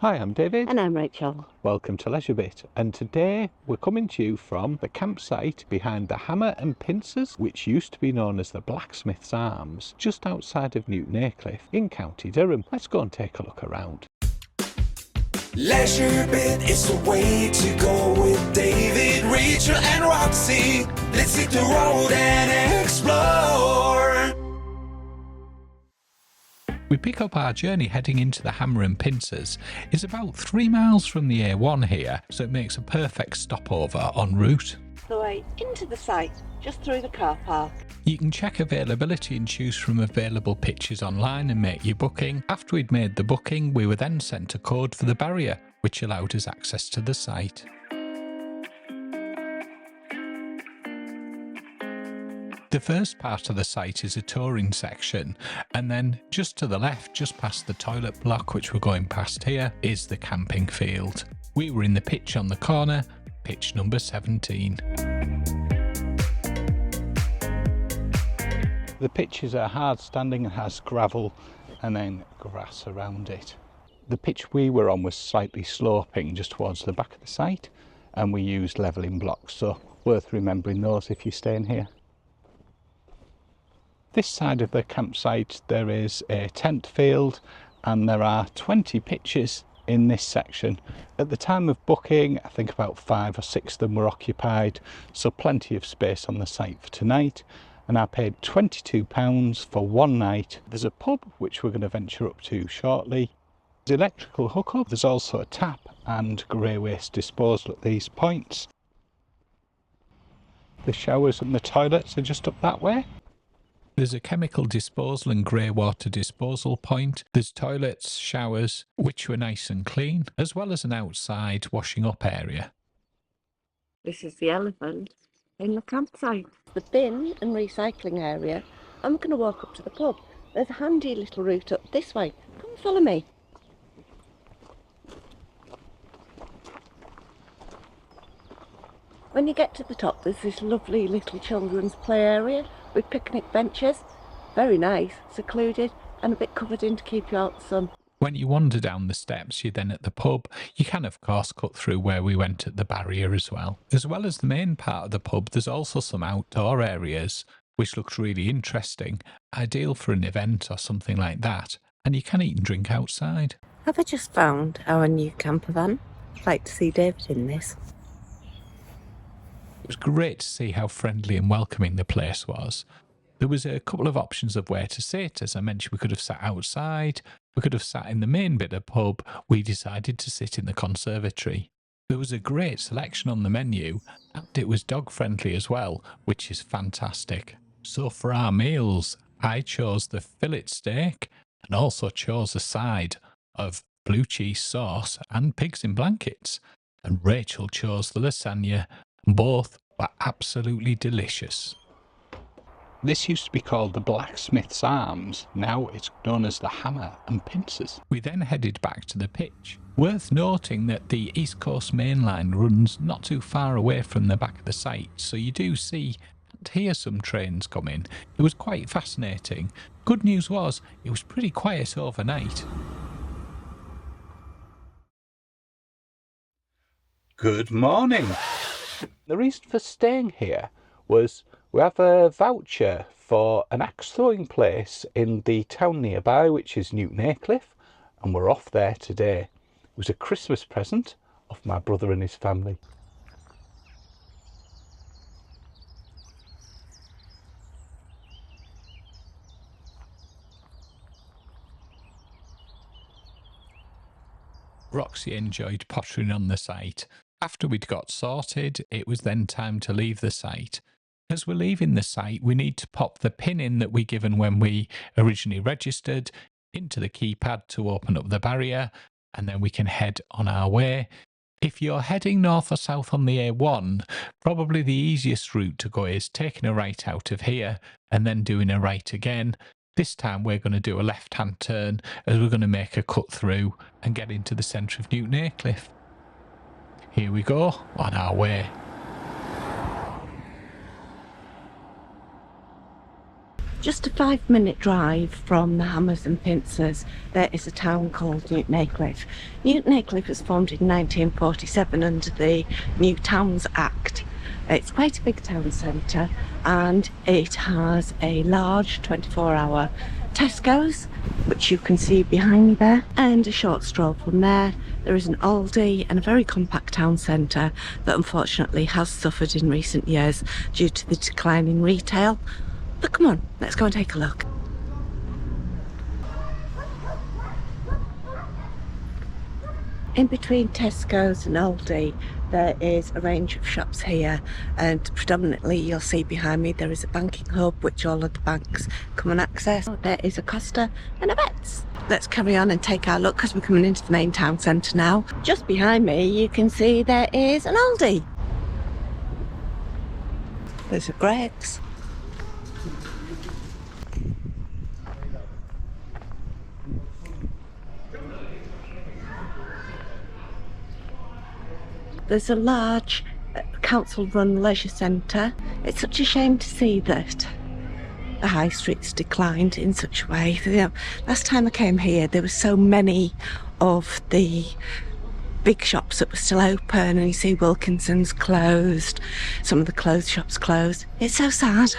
Hi, I'm David. And I'm Rachel. Welcome to LeisureBit, and today we're coming to you from the campsite behind the Hammer and Pincers, which used to be known as the Blacksmith's Arms, just outside of Newton Aycliffe in County Durham. Let's go and take a look around. LeisureBit is the way to go with David, Rachel and Roxy. Let's hit the road and explore. We pick up our journey heading into the Hammer and Pincers. It's about 3 miles from the A1 here, so it makes a perfect stopover en route. The way into the site, just through the car park. You can check availability and choose from available pitches online and make your booking. After we'd made the booking, we were then sent a code for the barrier, which allowed us access to the site. The first part of the site is a touring section, and then just to the left, just past the toilet block, which we're going past here, is the camping field. We were in the pitch on the corner, pitch number 17. The pitches are hard standing and has gravel and then grass around it. The pitch we were on was slightly sloping just towards the back of the site, and we used levelling blocks, so worth remembering those if you're staying here. This side of the campsite there is a tent field, and there are 20 pitches in this section. At the time of booking, I think about 5 or 6 of them were occupied, so plenty of space on the site for tonight, and I paid £22 for one night. There's a pub which we're going to venture up to shortly. There's electrical hookup, there's also a tap and grey waste disposal at these points. The showers and the toilets are just up that way. There's a chemical disposal and grey water disposal point. There's toilets, showers, which were nice and clean, as well as an outside washing up area. This is the elephant in the campsite. The bin and recycling area. I'm going to walk up to the pub. There's a handy little route up this way. Come follow me. When you get to the top, there's this lovely little children's play area with picnic benches. Very nice, secluded, and a bit covered in to keep you out the sun. When you wander down the steps, you're then at the pub. You can, of course, cut through where we went at the barrier as well. As well as the main part of the pub, there's also some outdoor areas, which looks really interesting, ideal for an event or something like that. And you can eat and drink outside. Have I just found our new campervan? I'd like to see David in this. It was great to see how friendly and welcoming the place was. There was a couple of options of where to sit. As I mentioned, we could have sat outside, we could have sat in the main bit of pub. We decided to sit in the conservatory. There was a great selection on the menu, and it was dog friendly as well, which is fantastic. So for our meals, I chose the fillet steak and also chose a side of blue cheese sauce and pigs in blankets. And Rachel chose the lasagna. Both were absolutely delicious. This used to be called the Blacksmith's Arms, now it's known as the Hammer and Pincers. We then headed back to the pitch. Worth noting that the East Coast Main Line runs not too far away from the back of the site, so you do see and hear some trains coming. It was quite fascinating. Good news was, it was pretty quiet overnight. Good morning! The reason for staying here was we have a voucher for an axe throwing place in the town nearby, which is Newton Aycliffe, and we're off there today. It was a Christmas present of my brother and his family. Roxy enjoyed pottering on the site. After we'd got sorted, it was then time to leave the site. As we're leaving the site, we need to pop the pin in that we given when we originally registered into the keypad to open up the barrier, and then we can head on our way. If you're heading north or south on the A1, probably the easiest route to go is taking a right out of here and then doing a right again. This time we're going to do a left-hand turn as we're going to make a cut through and get into the centre of Newton Aycliffe. Here we go, on our way. Just a 5-minute drive from the Hammers and Pincers, there is a town called Newton Aycliffe. Newton Aycliffe was formed in 1947 under the New Towns Act. It's quite a big town centre, and it has a large 24-hour Tesco's, which you can see behind me there, and a short stroll from there there is an Aldi and a very compact town centre that unfortunately has suffered in recent years due to the decline in retail. But come on, let's go and take a look. In between Tesco's and Aldi, there is a range of shops here, and predominantly you'll see behind me there is a banking hub which all of the banks come and access. There is a Costa and a Vets. Let's carry on and take our look because we're coming into the main town centre now. Just behind me you can see there is an Aldi. There's a Greggs. There's a large council-run leisure centre. It's such a shame to see that the high street's declined in such a way. You know, last time I came here, there were so many of the big shops that were still open, and you see Wilkinson's closed, some of the clothes shops closed. It's so sad.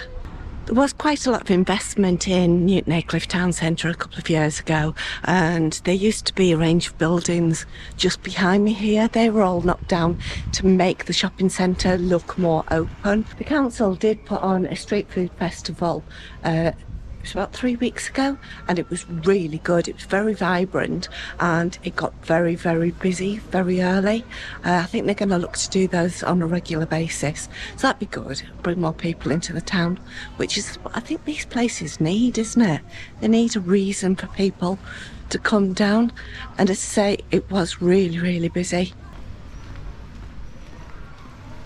There was quite a lot of investment in Newton Aycliffe Town Centre a couple of years ago, and there used to be a range of buildings just behind me here. They were all knocked down to make the shopping centre look more open. The council did put on a street food festival it was about 3 weeks ago, and it was really good. It was very vibrant, and it got very, very busy very early. I think they're going to look to do those on a regular basis, so that'd be good. Bring more people into the town, which is what I think these places need, isn't it? They need a reason for people to come down, and as I say, it was really, really busy.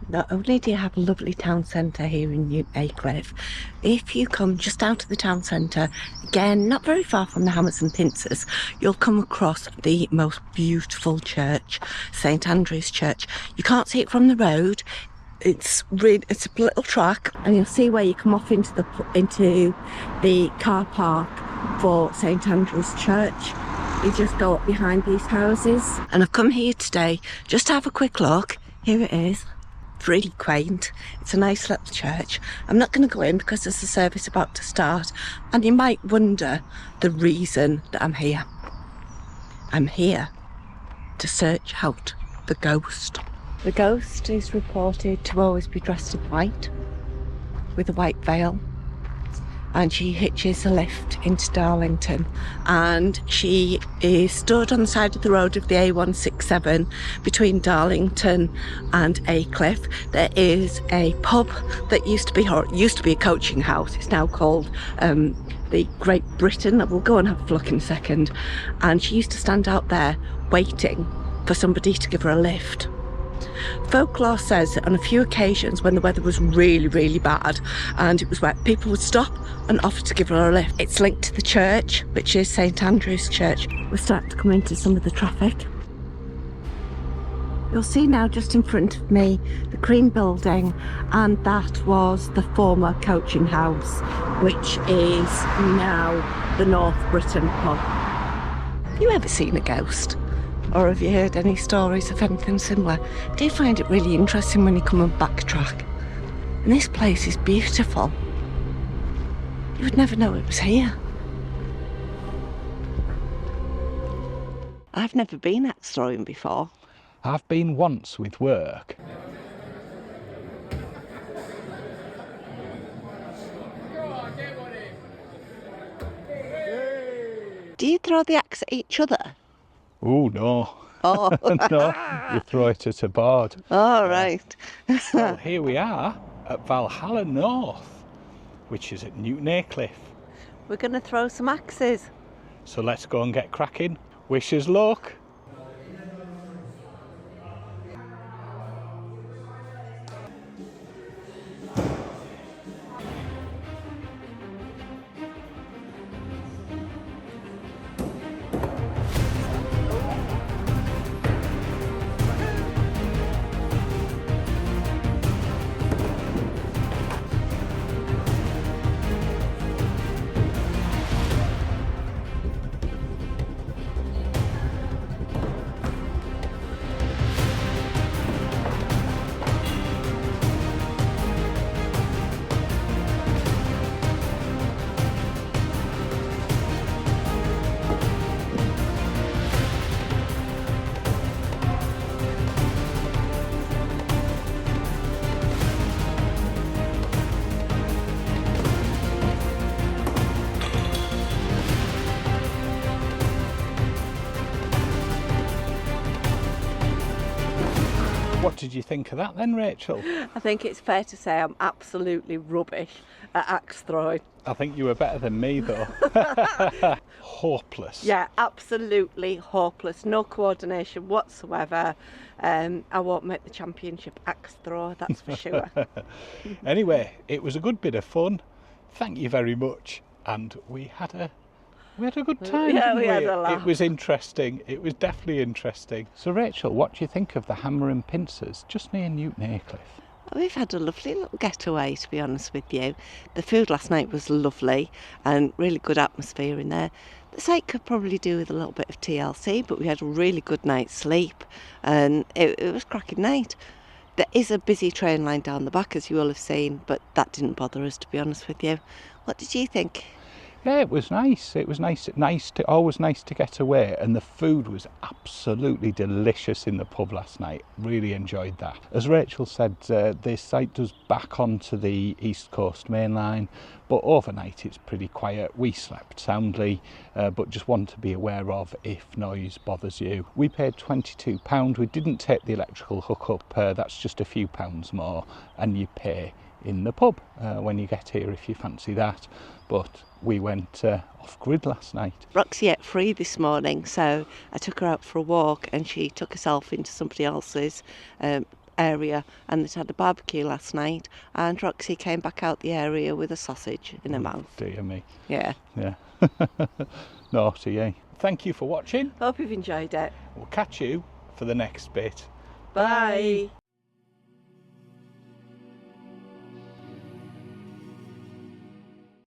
Not only do you have a lovely town centre here in Newton Aycliffe, if you come just out of the town centre, again, not very far from the Hammers and Pincers, you'll come across the most beautiful church, St Andrew's Church. You can't see it from the road. It's a little track, and you'll see where you come off into the car park for St Andrew's Church. You just go up behind these houses, and I've come here today just to have a quick look. Here it is. It's really quaint. It's a nice little church. I'm not going to go in because there's a service about to start, and you might wonder the reason that I'm here. I'm here to search out the ghost. The ghost is reported to always be dressed in white with a white veil, and she hitches a lift into Darlington, and she is stood on the side of the road of the A167 between Darlington and Aycliffe. There is a pub that used to be a coaching house. It's now called the Great Britain. We'll go and have a look in a second. And she used to stand out there waiting for somebody to give her a lift. Folklore says that on a few occasions when the weather was really, really bad and it was wet, people would stop and offer to give her a lift. It's linked to the church, which is St Andrew's Church. We're starting to come into some of the traffic. You'll see now just in front of me the Cream building, and that was the former coaching house, which is now the North Britain Pub. Have you ever seen a ghost? Or have you heard any stories of anything similar? I do find it really interesting when you come and backtrack. And this place is beautiful. You would never know it was here. I've never been axe throwing before. I've been once with work. Do you throw the axe at each other? Oh, no. Oh. No, you throw it at a board. All right. Well, here we are at Valhalla North, which is at Newton Aycliffe. We're going to throw some axes. So let's go and get cracking. Wish us luck. What did you think of that then, Rachel? I think it's fair to say I'm absolutely rubbish at axe throwing. I think you were better than me though. Hopeless. Yeah, absolutely hopeless. No coordination whatsoever. I won't make the championship axe thrower, that's for sure. Anyway, it was a good bit of fun. Thank you very much. And we had a good time, Yeah, didn't we had a laugh. It was interesting. It was definitely interesting. So Rachel, what do you think of the Hammer and Pincers just near Newton Aycliffe? We've had a lovely little getaway, to be honest with you. The food last night was lovely and really good atmosphere in there. The site could probably do with a little bit of TLC, but we had a really good night's sleep and it was a cracking night. There is a busy train line down the back, as you will have seen, but that didn't bother us, to be honest with you. What did you think? Yeah, it was nice. It was always nice to get away, and the food was absolutely delicious in the pub last night. Really enjoyed that. As Rachel said, this site does back onto the East Coast main line, but overnight it's pretty quiet. We slept soundly, but just want to be aware of if noise bothers you. We paid £22. We didn't take the electrical hookup. That's just a few pounds more, and you pay in the pub when you get here if you fancy that. But we went off-grid last night. Roxy ate free this morning, so I took her out for a walk and she took herself into somebody else's area, and they had a barbecue last night, and Roxy came back out the area with a sausage in her mouth. Dear me. Yeah. Naughty, eh? Thank you for watching. Hope you've enjoyed it. We'll catch you for the next bit. Bye.